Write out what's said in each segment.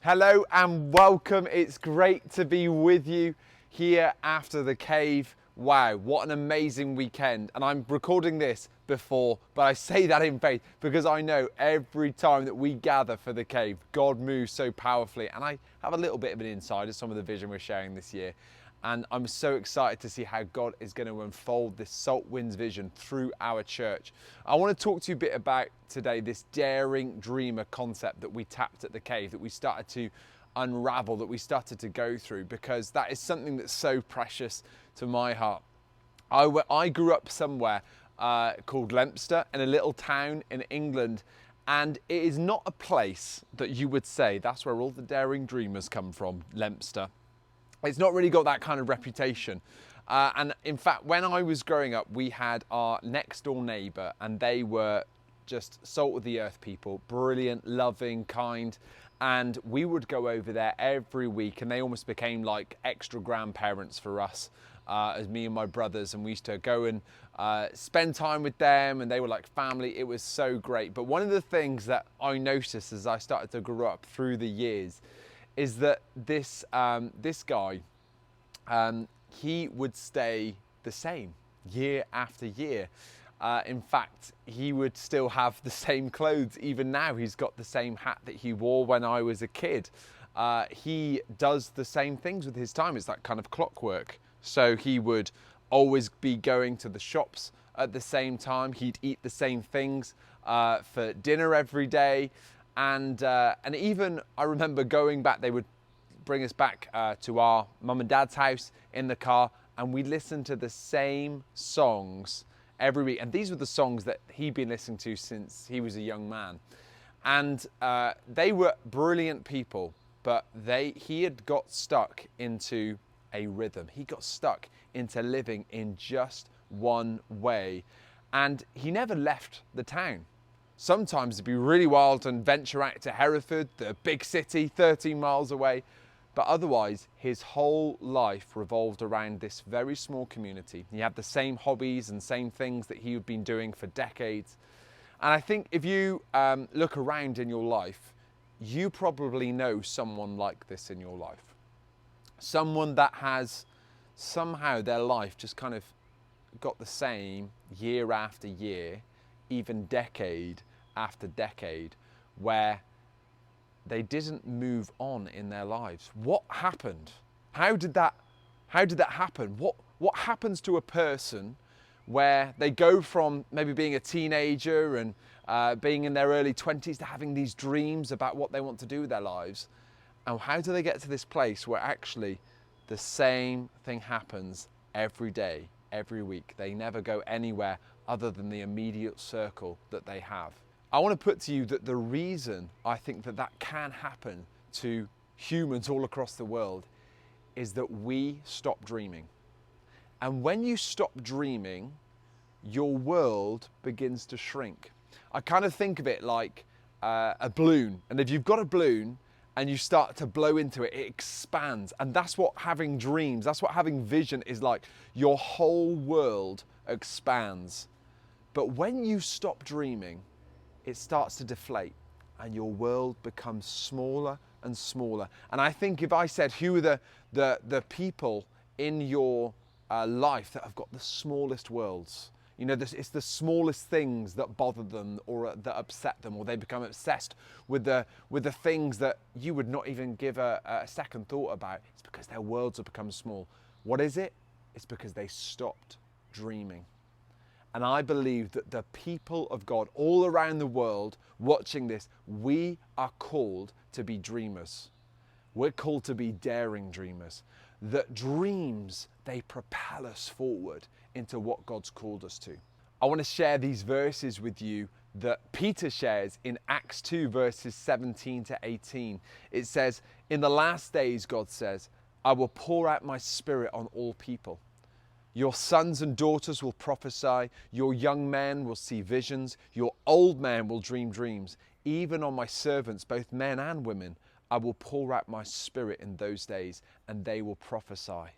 Hello and welcome. It's great to be with you here after the cave. Wow, what an amazing weekend. And I'm recording this before, but I say that in faith because I know every time that we gather for the cave, God moves so powerfully. And I have a little bit of an insight of some of the vision we're sharing this year. And I'm so excited to see how God is going to unfold this Salt Winds vision through our church. I want to talk to you a bit about today this daring dreamer concept that we tapped at the cave, that we started to unravel, that we started to go through, because that is something that's so precious to my heart. I grew up somewhere called Leominster, in a little town in England, and it is not a place that you would say that's where all the daring dreamers come from, Leominster. It's not really got that kind of reputation. And in fact, when I was growing up, we had our next door neighbour, and they were just salt of the earth people, brilliant, loving, kind. And we would go over there every week, and they almost became like extra grandparents for us, as me and my brothers. And we used to go and spend time with them, and they were like family. It was so great. But one of the things that I noticed as I started to grow up through the years is that this guy, he would stay the same year after year. In fact, he would still have the same clothes. Even now, he's got the same hat that he wore when I was a kid. He does the same things with his time. It's like kind of clockwork. So he would always be going to the shops at the same time. He'd eat the same things for dinner every day. And even I remember going back, they would bring us back to our mum and dad's house in the car, and we listened to the same songs every week. And these were the songs that he'd been listening to since he was a young man. And they were brilliant people, but he had got stuck into a rhythm. He got stuck into living in just one way. And he never left the town. Sometimes it'd be really wild and venture out to Hereford, the big city, 13 miles away. But otherwise, his whole life revolved around this very small community. He had the same hobbies and same things that he had been doing for decades. And I think if you look around in your life, you probably know someone like this in your life. Someone that has somehow their life just kind of got the same year after year, even decade after decade, where they didn't move on in their lives. What happened? How did that happen? What happens to a person where they go from maybe being a teenager and being in their early 20s to having these dreams about what they want to do with their lives? And how do they get to this place where actually the same thing happens every day, every week? They never go anywhere other than the immediate circle that they have. I want to put to you that the reason I think that can happen to humans all across the world is that we stop dreaming. And when you stop dreaming, your world begins to shrink. I kind of think of it like a balloon. And if you've got a balloon and you start to blow into it, it expands. And that's what having dreams, that's what having vision is like. Your whole world expands. But when you stop dreaming, it starts to deflate and your world becomes smaller and smaller. And I think if I said, who are the people in your life that have got the smallest worlds? You know, it's the smallest things that bother them or that upset them, or they become obsessed with the things that you would not even give a second thought about. It's because their worlds have become small. What is it? It's because they stopped dreaming. And I believe that the people of God all around the world watching this, we are called to be dreamers. We're called to be daring dreamers. That dreams, they propel us forward into what God's called us to. I want to share these verses with you that Peter shares in Acts 2 verses 17 to 18. It says, "In the last days," God says, "I will pour out my spirit on all people. Your sons and daughters will prophesy, your young men will see visions, your old men will dream dreams. Even on my servants, both men and women, I will pour out my spirit in those days, and they will prophesy."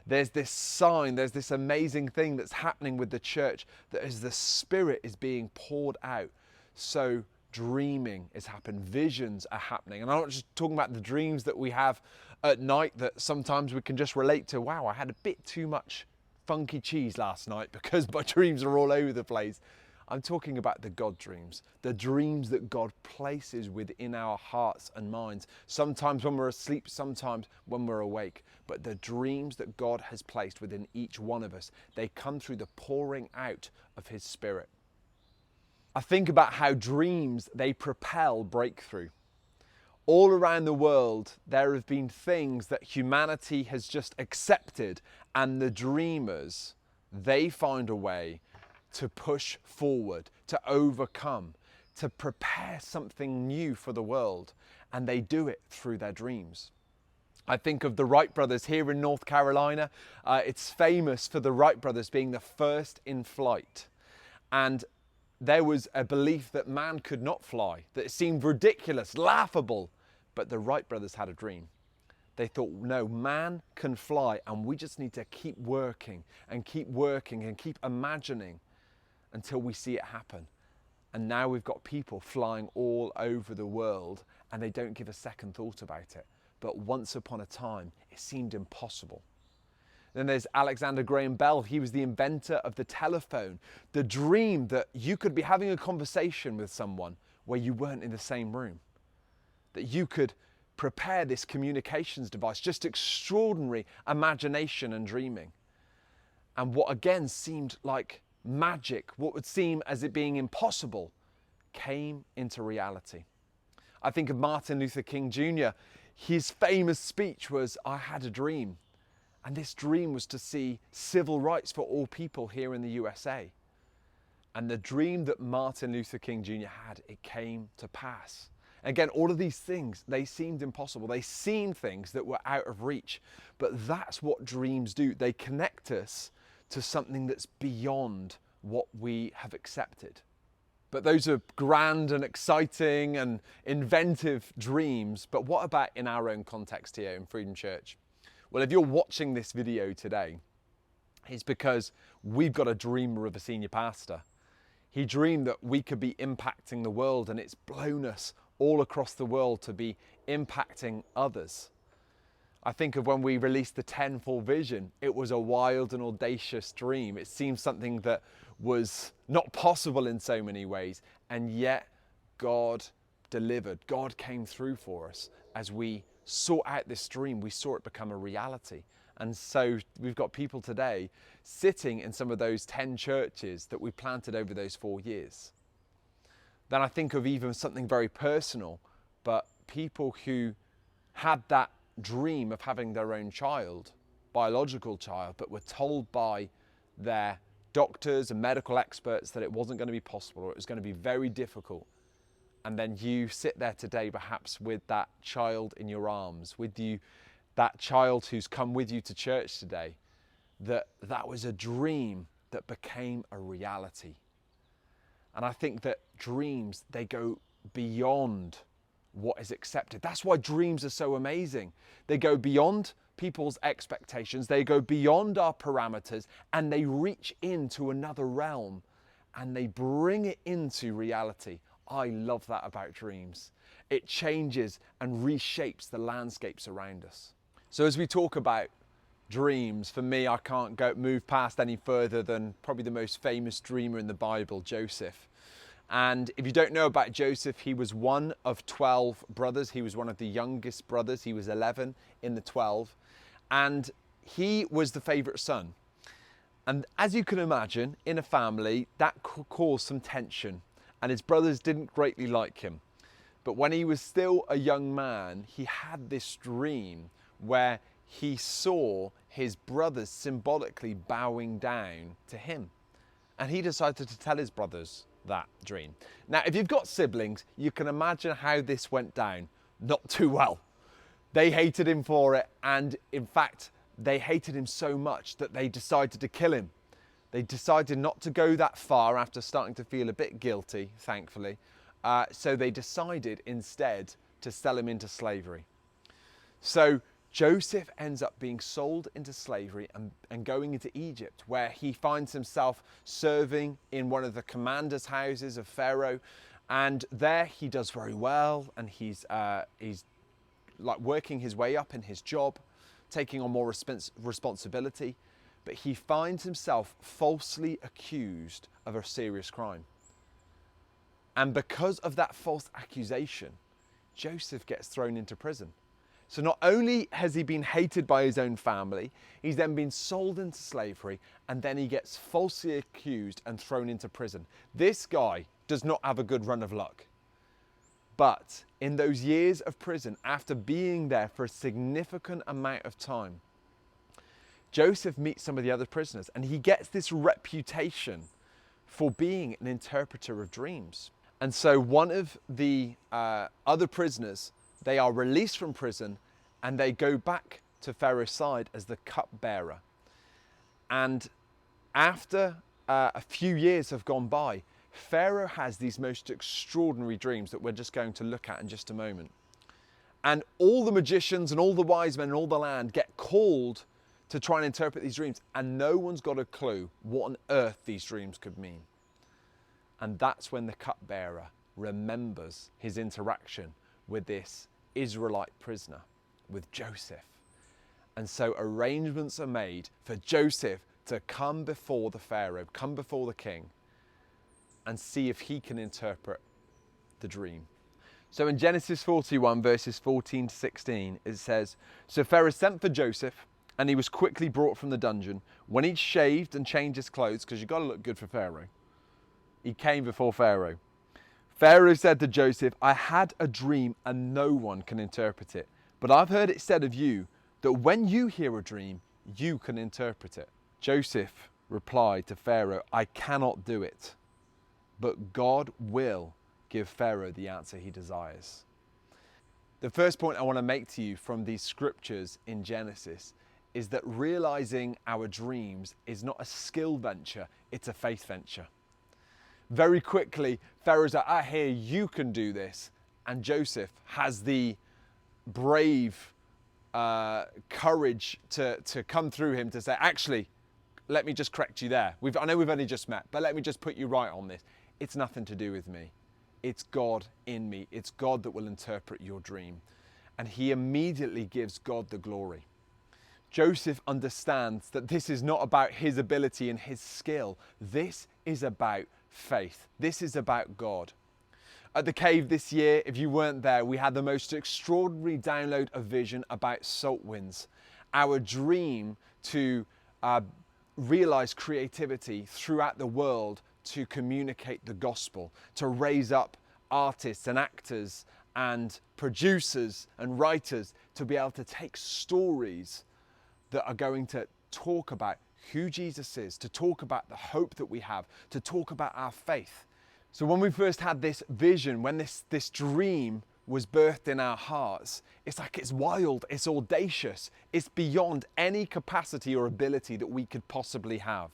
There's this sign, there's this amazing thing that's happening with the church, that as the Spirit is being poured out, so dreaming is happening, visions are happening. And I'm not just talking about the dreams that we have at night that sometimes we can just relate to. Wow, I had a bit too much funky cheese last night because my dreams are all over the place. I'm talking about the God dreams, the dreams that God places within our hearts and minds, sometimes when we're asleep, sometimes when we're awake. But the dreams that God has placed within each one of us, they come through the pouring out of His Spirit. I think about how dreams, they propel breakthrough. All around the world, there have been things that humanity has just accepted, and the dreamers, they find a way to push forward, to overcome, to prepare something new for the world, and they do it through their dreams. I think of the Wright brothers here in North Carolina. It's famous for the Wright brothers being the first in flight. And there was a belief that man could not fly, that it seemed ridiculous, laughable, but the Wright brothers had a dream. They thought, no, man can fly, and we just need to keep working and keep imagining until we see it happen. And now we've got people flying all over the world, and they don't give a second thought about it. But once upon a time, it seemed impossible. Then there's Alexander Graham Bell. He was the inventor of the telephone. The dream that you could be having a conversation with someone where you weren't in the same room. That you could prepare this communications device. Just extraordinary imagination and dreaming. And what again seemed like magic, what would seem as it being impossible, came into reality. I think of Martin Luther King Jr. His famous speech was, "I had a dream." And this dream was to see civil rights for all people here in the USA. And the dream that Martin Luther King Jr. had, it came to pass. Again, all of these things, they seemed impossible. They seemed things that were out of reach. But that's what dreams do. They connect us to something that's beyond what we have accepted. But those are grand and exciting and inventive dreams. But what about in our own context here in Freedom Church? Well, if you're watching this video today, it's because we've got a dreamer of a senior pastor. He dreamed that we could be impacting the world, and it's blown us all across the world to be impacting others. I think of when we released the 10-fold vision, it was a wild and audacious dream. It seemed something that was not possible in so many ways, and yet God delivered. God came through for us as we sought out this dream. We saw it become a reality. And so we've got people today sitting in some of those 10 churches that we planted over those 4 years. Then I think of even something very personal, but people who had that dream of having their own child, biological child, but were told by their doctors and medical experts that it wasn't going to be possible, or it was going to be very difficult. And then you sit there today perhaps with that child in your arms, with you, that child who's come with you to church today, that was a dream that became a reality. And I think that dreams, they go beyond what is accepted. That's why dreams are so amazing. They go beyond people's expectations, they go beyond our parameters, and they reach into another realm, and they bring it into reality. I love that about dreams. It changes and reshapes the landscapes around us. So as we talk about dreams, for me, I can't move past any further than probably the most famous dreamer in the Bible, Joseph. And if you don't know about Joseph, he was one of 12 brothers. He was one of the youngest brothers. He was 11 in the 12. And he was the favorite son. And as you can imagine, in a family, that caused some tension. And his brothers didn't greatly like him. But when he was still a young man, he had this dream where he saw his brothers symbolically bowing down to him. And he decided to tell his brothers that dream. Now, if you've got siblings, you can imagine how this went down. Not too well. They hated him for it. And in fact, they hated him so much that they decided to kill him. They decided not to go that far after starting to feel a bit guilty, thankfully. So they decided instead to sell him into slavery. So Joseph ends up being sold into slavery and going into Egypt, where he finds himself serving in one of the commander's houses of Pharaoh. And there he does very well, and he's like working his way up in his job, taking on more responsibility, but he finds himself falsely accused of a serious crime. And because of that false accusation, Joseph gets thrown into prison. So not only has he been hated by his own family, he's then been sold into slavery, and then he gets falsely accused and thrown into prison. This guy does not have a good run of luck. But in those years of prison, after being there for a significant amount of time, Joseph meets some of the other prisoners, and he gets this reputation for being an interpreter of dreams. And so one of the other prisoners, they are released from prison, and they go back to Pharaoh's side as the cupbearer. And after a few years have gone by, Pharaoh has these most extraordinary dreams that we're just going to look at in just a moment. And all the magicians and all the wise men and all the land get called to try and interpret these dreams, and no one's got a clue what on earth these dreams could mean. And that's when the cupbearer remembers his interaction with this Israelite prisoner, with Joseph. And so arrangements are made for Joseph to come before the Pharaoh, come before the king, and see if he can interpret the dream. So in Genesis 41, verses 14 to 16, it says, "So Pharaoh sent for Joseph, and he was quickly brought from the dungeon. When he'd shaved and changed his clothes," because you've got to look good for Pharaoh, he came before Pharaoh. Pharaoh said to Joseph, "I had a dream, and no one can interpret it. But I've heard it said of you that when you hear a dream, you can interpret it." Joseph replied to Pharaoh, "I cannot do it, but God will give Pharaoh the answer he desires." The first point I want to make to you from these scriptures in Genesis is that realizing our dreams is not a skill venture, it's a faith venture. Very quickly, Pharaoh's like, "I hear you can do this." And Joseph has the brave courage to come through him to say, "Actually, let me just correct you there. I know we've only just met, but let me just put you right on this. It's nothing to do with me. It's God in me. It's God that will interpret your dream." And he immediately gives God the glory. Joseph understands that this is not about his ability and his skill. This is about faith. This is about God. At the cave this year, if you weren't there, we had the most extraordinary download of vision about salt winds. Our dream to realize creativity throughout the world to communicate the gospel, to raise up artists and actors and producers and writers to be able to take stories that are going to talk about who Jesus is, to talk about the hope that we have, to talk about our faith. So when we first had this vision, when this dream was birthed in our hearts, it's like it's wild, it's audacious, it's beyond any capacity or ability that we could possibly have.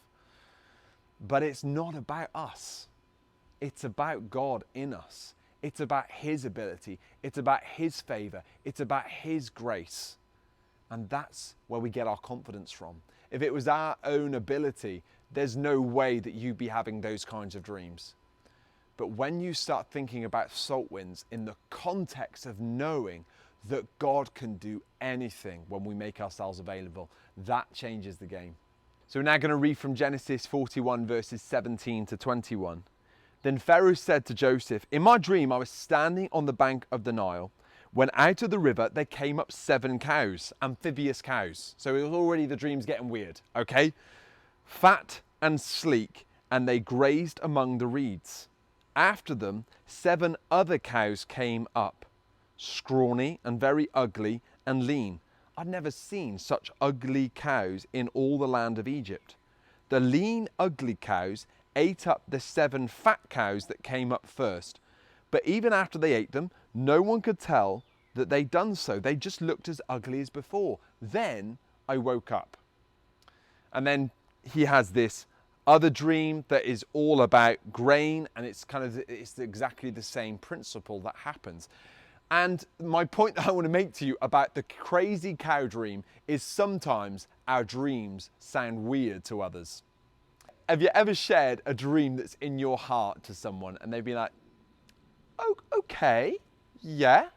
But it's not about us. It's about God in us. It's about his ability. It's about his favor. It's about his grace. And that's where we get our confidence from. If it was our own ability, there's no way that you'd be having those kinds of dreams. But when you start thinking about salt winds in the context of knowing that God can do anything when we make ourselves available, that changes the game. So we're now going to read from Genesis 41 verses 17 to 21. "Then Pharaoh said to Joseph, 'In my dream I was standing on the bank of the Nile, when out of the river there came up 7 cows, amphibious cows.'" So it was already, the dream's getting weird, okay? "Fat and sleek, and they grazed among the reeds. After them 7 other cows came up, scrawny and very ugly and lean. I'd never seen such ugly cows in all the land of Egypt. The lean, ugly cows ate up the 7 fat cows that came up first. But even after they ate them, no one could tell that they'd done so. They just looked as ugly as before. Then I woke up." And then he has this other dream that is all about grain, and it's exactly the same principle that happens. And my point that I want to make to you about the crazy cow dream is sometimes our dreams sound weird to others. Have you ever shared a dream that's in your heart to someone and they'd be like, oh, okay, yeah.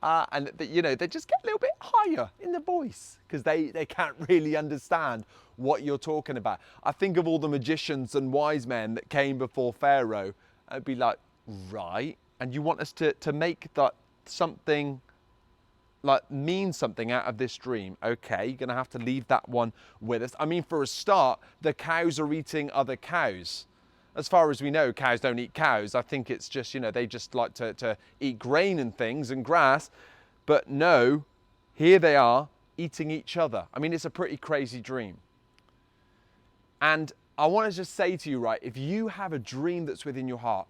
And they just get a little bit higher in the voice because they can't really understand what you're talking about. I think of all the magicians and wise men that came before Pharaoh. I'd be like, right, and you want us to make that something, like mean something out of this dream. Okay, you're gonna have to leave that one with us. I mean, for a start, the cows are eating other cows. As far as we know, cows don't eat cows. I think it's just, they just like to eat grain and things and grass. But no, here they are eating each other. I mean, it's a pretty crazy dream. And I want to just say to you, right, if you have a dream that's within your heart,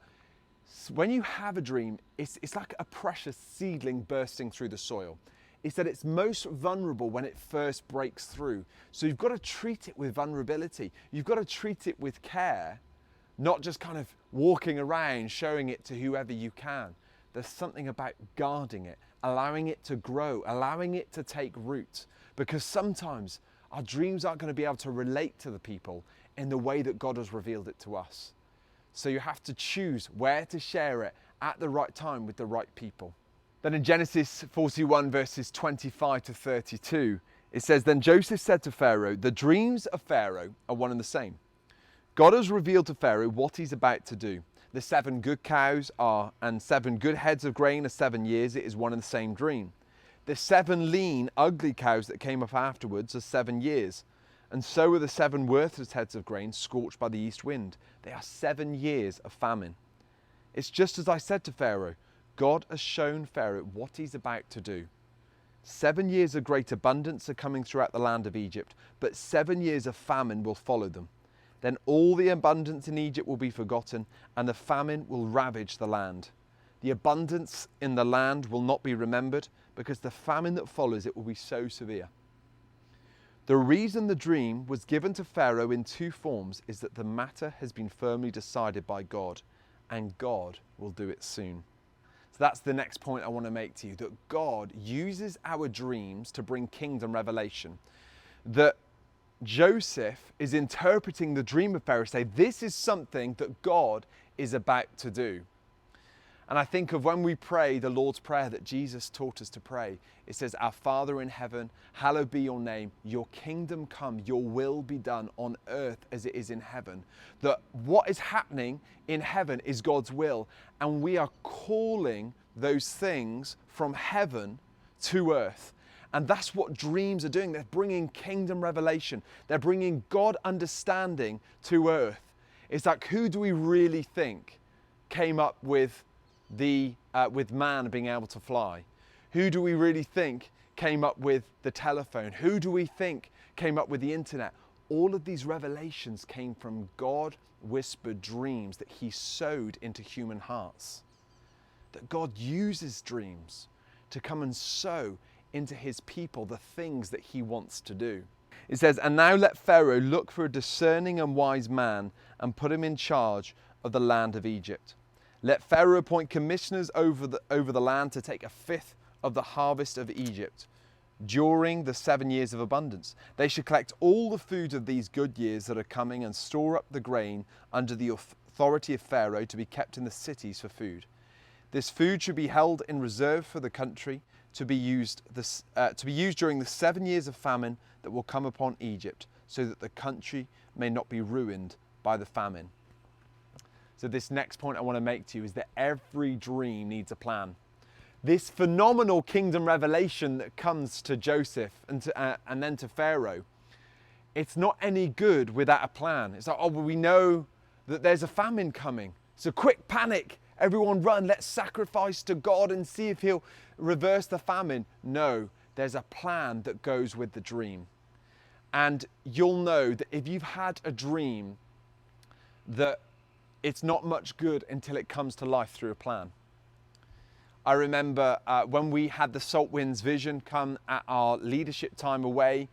when you have a dream, it's like a precious seedling bursting through the soil. It's that it's most vulnerable when it first breaks through. So you've got to treat it with vulnerability. You've got to treat it with care. Not just kind of walking around showing it to whoever you can. There's something about guarding it, allowing it to grow, allowing it to take root. Because sometimes our dreams aren't going to be able to relate to the people in the way that God has revealed it to us. So you have to choose where to share it at the right time with the right people. Then in Genesis 41 verses 25 to 32, it says, "Then Joseph said to Pharaoh, the dreams of Pharaoh are one and the same. God has revealed to Pharaoh what he's about to do. The 7 good cows and 7 good heads of grain are 7 years. It is one and the same dream. The 7 lean, ugly cows that came up afterwards are 7 years. And so are the 7 worthless heads of grain scorched by the east wind. They are 7 years of famine. It's just as I said to Pharaoh. God has shown Pharaoh what he's about to do. 7 years of great abundance are coming throughout the land of Egypt, but 7 years of famine will follow them. Then all the abundance in Egypt will be forgotten, and the famine will ravage the land. The abundance in the land will not be remembered, because the famine that follows it will be so severe. The reason the dream was given to Pharaoh in 2 forms is that the matter has been firmly decided by God, and God will do it soon." So that's the next point I want to make to you, that God uses our dreams to bring kingdom revelation. That Joseph is interpreting the dream of Pharaoh, say this is something that God is about to do. And I think of when we pray the Lord's Prayer that Jesus taught us to pray. It says, "Our Father in heaven, hallowed be your name. Your kingdom come, your will be done on earth as it is in heaven." That what is happening in heaven is God's will. And we are calling those things from heaven to earth. And that's what dreams are doing. They're bringing kingdom revelation. They're bringing God understanding to earth. It's like, who do we really think came up with man being able to fly? Who do we really think came up with the telephone? Who do we think came up with the internet? All of these revelations came from God whispered dreams that he sowed into human hearts. That God uses dreams to come and sow into his people the things that he wants to do. It says, "And now let Pharaoh look for a discerning and wise man and put him in charge of the land of Egypt. Let Pharaoh appoint commissioners over the land to take 1/5 of the harvest of Egypt during the 7 years of abundance. They should collect all the food of these good years that are coming and store up the grain under the authority of Pharaoh to be kept in the cities for food. This food should be held in reserve for the country to be used during the 7 years of famine that will come upon Egypt, so that the country may not be ruined by the famine." So this next point I want to make to you is that every dream needs a plan. This phenomenal kingdom revelation that comes to Joseph and then to Pharaoh, it's not any good without a plan. It's like, oh, well, we know that there's a famine coming. So quick panic, everyone run, let's sacrifice to God and see if he'll reverse the famine. No, there's a plan that goes with the dream. And you'll know that if you've had a dream that it's not much good until it comes to life through a plan. I remember when we had the Salt Winds vision come at our leadership time away,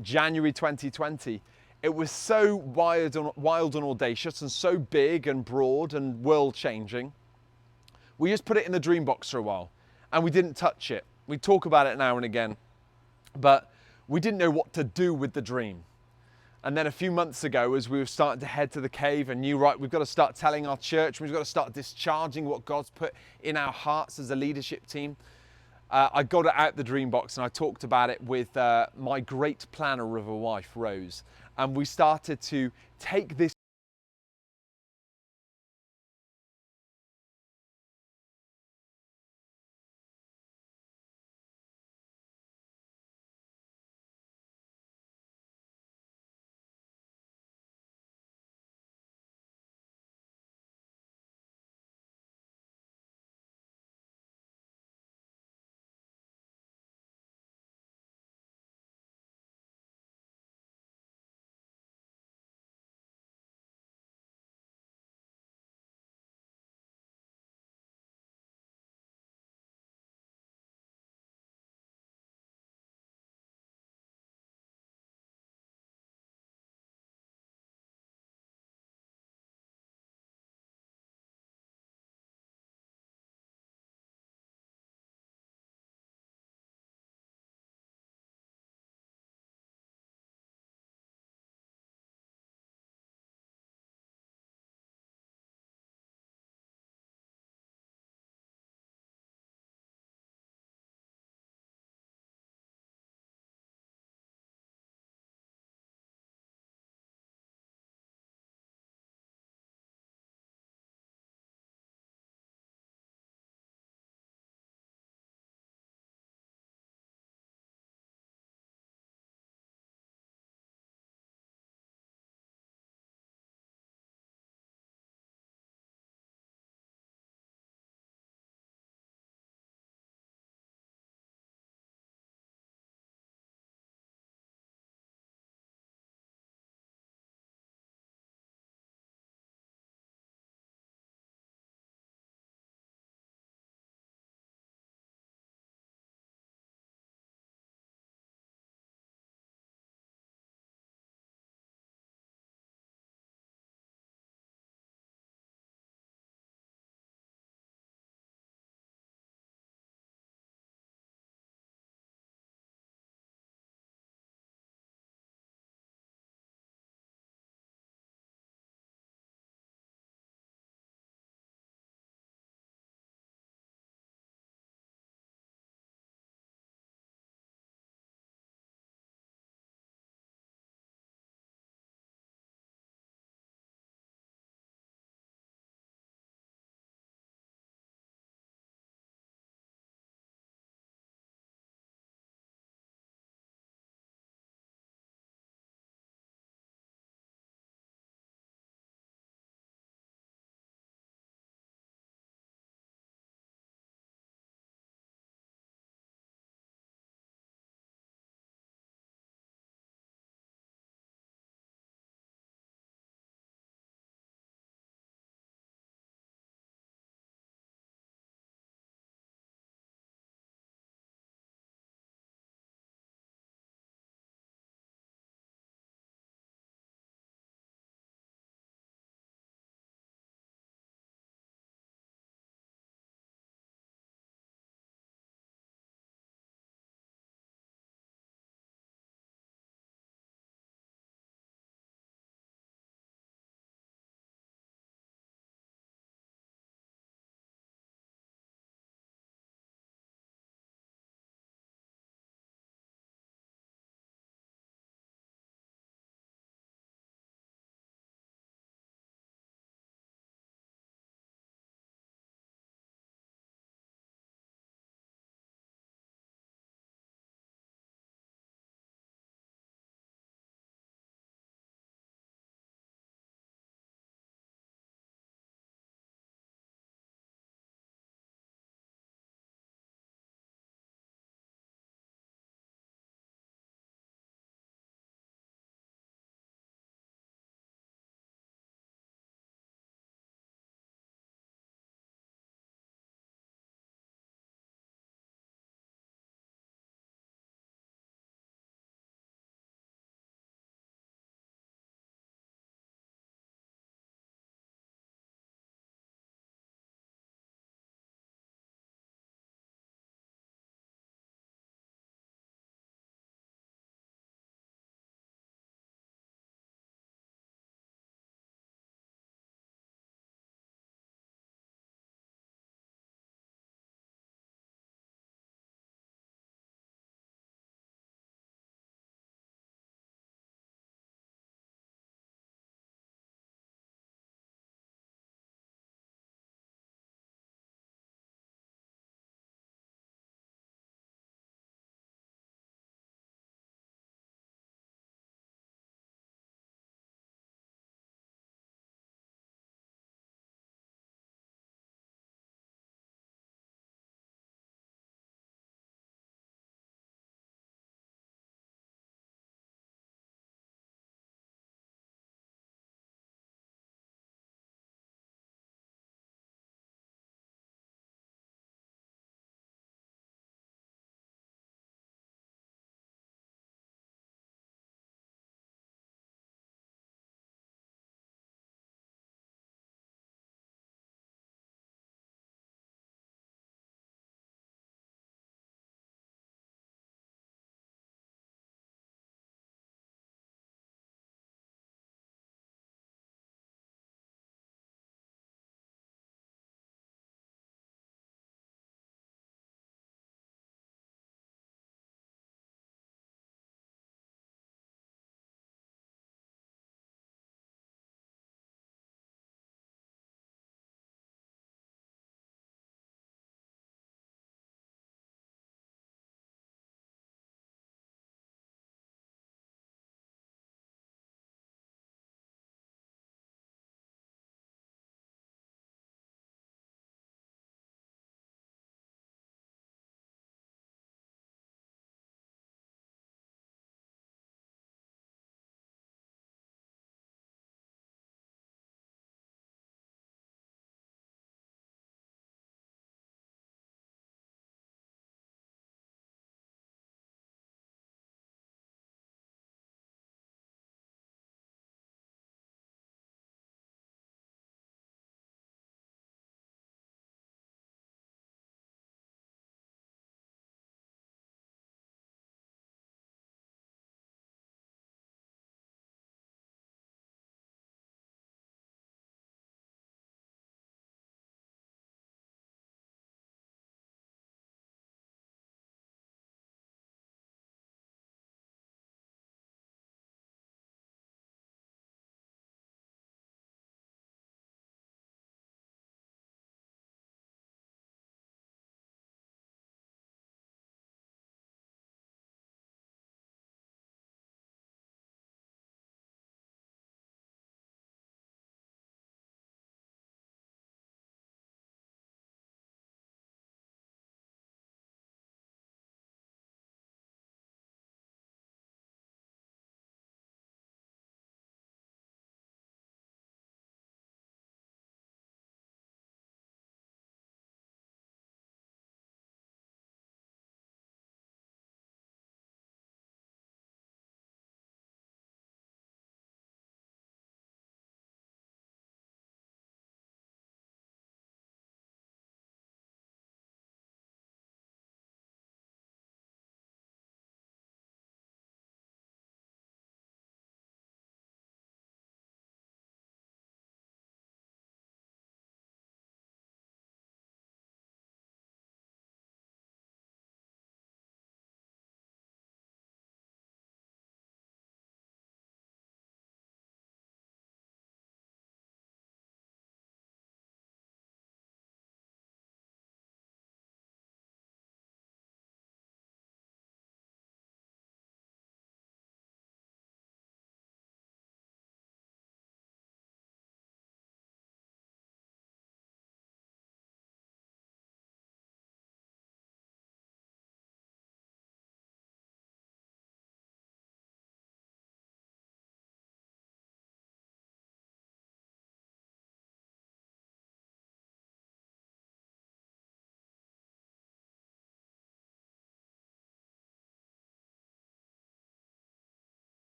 January 2020, it was so wild and audacious and so big and broad and world-changing. We just put it in the dream box for a while and we didn't touch it. We talk about it now and again, but we didn't know what to do with the dream. And then a few months ago, as we were starting to head to the cave, I knew, right, we've got to start telling our church, we've got to start discharging what God's put in our hearts as a leadership team. I got it out the dream box and I talked about it with my great planner of a wife, Rose. And we started to take this